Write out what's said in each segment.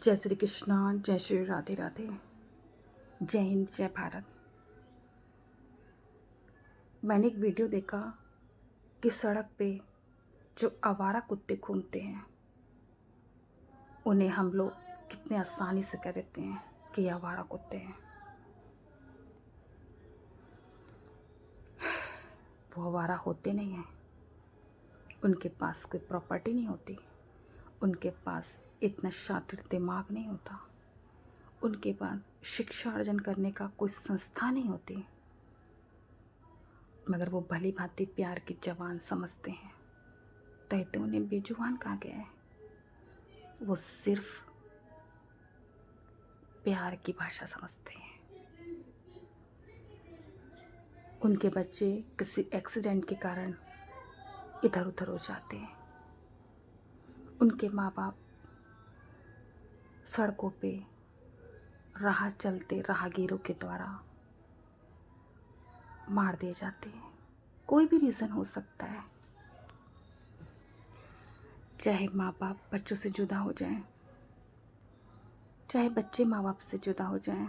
जय श्री कृष्णा, जय श्री राधे राधे। जय हिंद, जय भारत। मैंने एक वीडियो देखा कि सड़क पे जो आवारा कुत्ते घूमते हैं उन्हें हम लोग कितने आसानी से कह देते हैं कि ये आवारा कुत्ते हैं। वो आवारा होते नहीं हैं, उनके पास कोई प्रॉपर्टी नहीं होती, उनके पास इतना शातिर दिमाग नहीं होता, उनके पास शिक्षा अर्जन करने का कोई संस्था नहीं होती, मगर वो भली भांति प्यार की जवान समझते हैं। तो उन्हें बेजुबान कहा गया है। वो सिर्फ प्यार की भाषा समझते हैं। उनके बच्चे किसी एक्सीडेंट के कारण इधर उधर हो जाते हैं। उनके माँ बाप सड़कों पे राह चलते राहगीरों के द्वारा मार दिए जाते हैं। कोई भी रीज़न हो सकता है, चाहे माँ बाप बच्चों से जुदा हो जाएं, चाहे बच्चे माँ बाप से जुदा हो जाएं,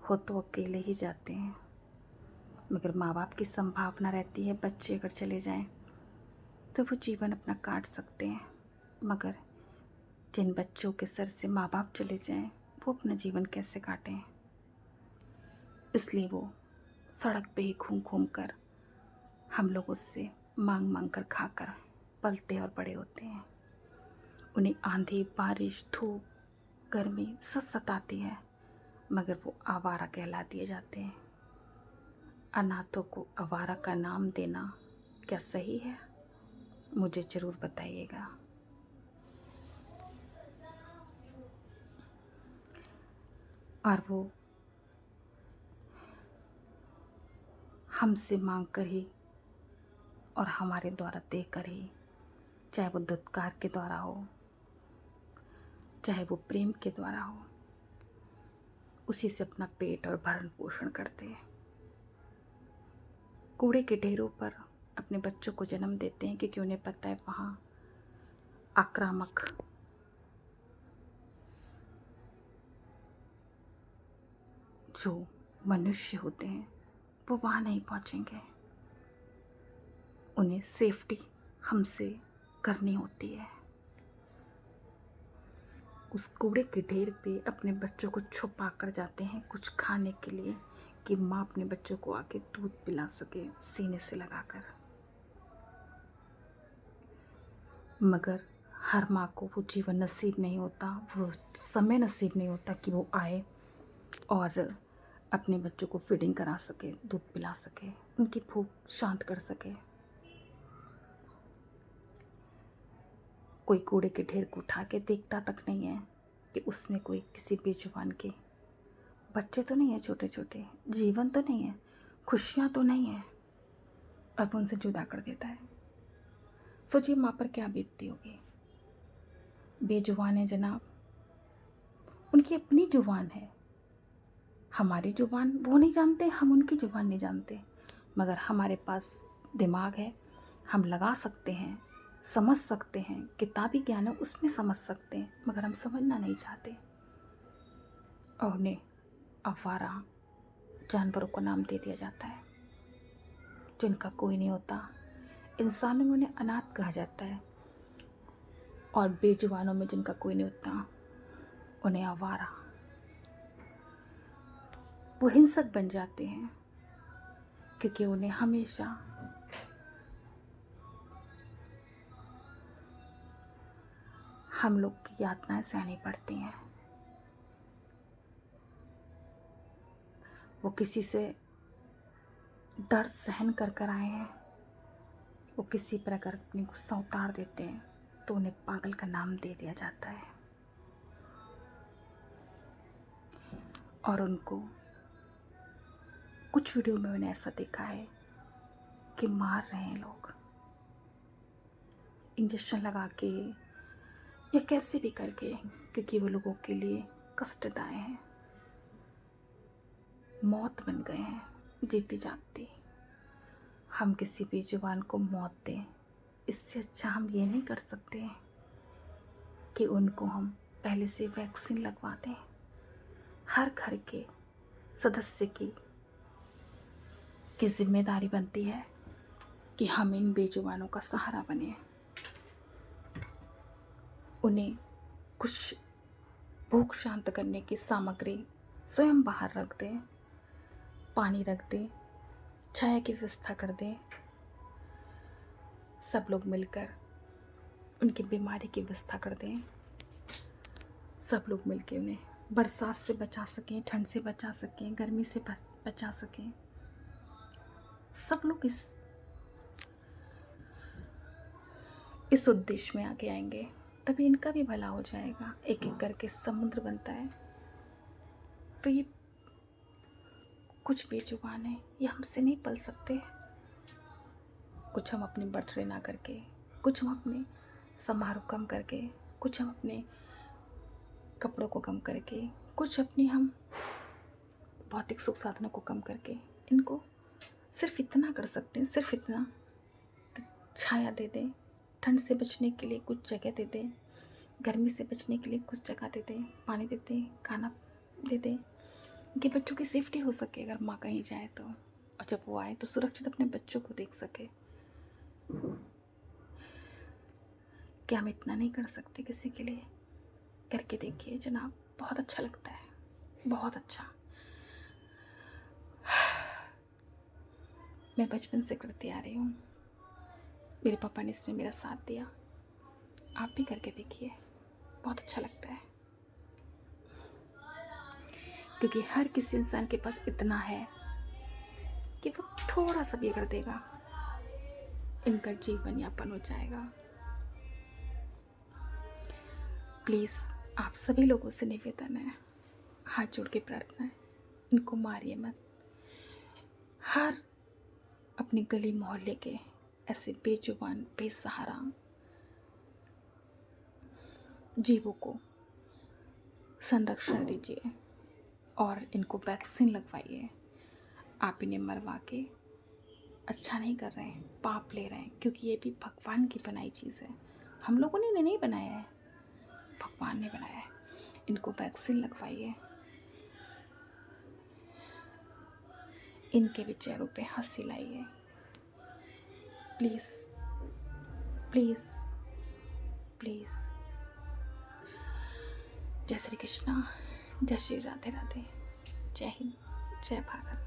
हो तो अकेले ही जाते हैं। मगर माँ बाप की संभावना रहती है बच्चे अगर चले जाएं तो वो जीवन अपना काट सकते हैं। मगर जिन बच्चों के सर से माँ बाप चले जाएं वो अपना जीवन कैसे काटें। इसलिए वो सड़क पे ही घूम घूम कर हम लोगों से मांग मांग कर खाकर पलते और बड़े होते हैं। उन्हें आंधी, बारिश, धूप, गर्मी सब सताती है, मगर वो आवारा कहला दिए जाते हैं। अनाथों को आवारा का नाम देना क्या सही है? मुझे ज़रूर बताइएगा। और वो हमसे मांग कर ही और हमारे द्वारा देकर ही, चाहे वो दुत्कार के द्वारा हो, चाहे वो प्रेम के द्वारा हो, उसी से अपना पेट और भरण पोषण करते हैं। कूड़े के ढेरों पर अपने बच्चों को जन्म देते हैं क्योंकि उन्हें पता है वहाँ आक्रामक जो मनुष्य होते हैं वो वहाँ नहीं पहुँचेंगे। उन्हें सेफ्टी हमसे करनी होती है। उस कूड़े के ढेर पे अपने बच्चों को छुपा कर जाते हैं कुछ खाने के लिए, कि माँ अपने बच्चों को आके दूध पिला सके सीने से लगाकर। मगर हर माँ को वो जीवन नसीब नहीं होता, वो समय नसीब नहीं होता कि वो आए और अपने बच्चों को फीडिंग करा सके, दूध पिला सके, उनकी भूख शांत कर सके। कोई कूड़े के ढेर को उठा के देखता तक नहीं है कि उसमें कोई किसी बेजुबान के बच्चे तो नहीं है, छोटे छोटे जीवन तो नहीं है, खुशियाँ तो नहीं है, और वो उनसे जुदा कर देता है। सोचिए माँ पर क्या बीतती होगी। बेजुबान है जनाब, उनकी अपनी जुबान है, हमारी जुबान वो नहीं जानते, हम उनकी जुबान नहीं जानते, मगर हमारे पास दिमाग है, हम लगा सकते हैं, समझ सकते हैं, किताबी ज्ञान है उसमें समझ सकते हैं, मगर हम समझना नहीं चाहते और उन्हें आवारा जानवरों को नाम दे दिया जाता है जिनका कोई नहीं होता। इंसानों में उन्हें अनाथ कहा जाता है और बेजुबानों में जिनका कोई नहीं होता उन्हें आवारा। वो हिंसक बन जाते हैं क्योंकि उन्हें हमेशा हम लोग की यातनाएं सहनी पड़ती हैं। वो किसी से दर्द सहन कर कर आए हैं, वो किसी पर अगर अपनी गुस्सा उतार देते हैं तो उन्हें पागल का नाम दे दिया जाता है। और उनको कुछ वीडियो में मैंने ऐसा देखा है कि मार रहे हैं लोग इंजेक्शन लगा के या कैसे भी करके, क्योंकि वो लोगों के लिए कष्टदायक हैं, मौत बन गए हैं जीती जागती। हम किसी बेजुबान को मौत दें, इससे अच्छा हम ये नहीं कर सकते कि उनको हम पहले से वैक्सीन लगवा दें। हर घर के सदस्य की जिम्मेदारी बनती है कि हम इन बेजुबानों का सहारा बने। उन्हें कुछ भूख शांत करने की सामग्री स्वयं बाहर रख दें, पानी रख दें, छाया की व्यवस्था कर दें। सब लोग मिलकर उनकी बीमारी की व्यवस्था कर दें। सब लोग मिलकर उन्हें बरसात से बचा सकें, ठंड से बचा सकें, गर्मी से बचा सकें। सब लोग इस उद्देश्य में आगे आएंगे, तभी इनका भी भला हो जाएगा। एक एक करके समुद्र बनता है। तो ये कुछ बेजुबान हैं, ये हमसे नहीं पल सकते। कुछ हम अपनी बर्थडे ना करके, कुछ हम अपने समारोह कम करके, कुछ हम अपने कपड़ों को कम करके, कुछ अपनी हम भौतिक सुख साधनों को कम करके, इनको सिर्फ इतना कर सकते हैं, सिर्फ इतना, छाया दे दें, ठंड से बचने के लिए कुछ जगह दे दें, गर्मी से बचने के लिए कुछ जगह दे दें, पानी दे दें, खाना दे दें, कि बच्चों की सेफ्टी हो सके। अगर माँ कहीं जाए तो, और जब वो आए तो सुरक्षित अपने बच्चों को देख सके। क्या हम इतना नहीं कर सकते किसी के लिए? करके देखिए जनाब, बहुत अच्छा लगता है, बहुत अच्छा। मैं बचपन से करती आ रही हूँ, मेरे पापा ने इसमें मेरा साथ दिया। आप भी करके देखिए, बहुत अच्छा लगता है। क्योंकि हर किसी इंसान के पास इतना है कि वो थोड़ा सा भी कर देगा, इनका जीवन यापन हो जाएगा। प्लीज़ आप सभी लोगों से निवेदन है, हाथ जोड़ के प्रार्थना है, इनको मारिए मत। हर अपने गली मोहल्ले के ऐसे बेजुबान बेसहारा जीवों को संरक्षण दीजिए और इनको वैक्सीन लगवाइए। आप इन्हें मरवा के अच्छा नहीं कर रहे हैं, पाप ले रहे हैं, क्योंकि ये भी भगवान की बनाई चीज़ है। हम लोगों ने इन्हें नहीं बनाया है, भगवान ने बनाया है। इनको वैक्सीन लगवाइए, इनके भी चेहरों पे हंसी लाइए। Please please please. जय श्री कृष्णा, जय श्री राधे राधे, जय हिंद, जय भारत।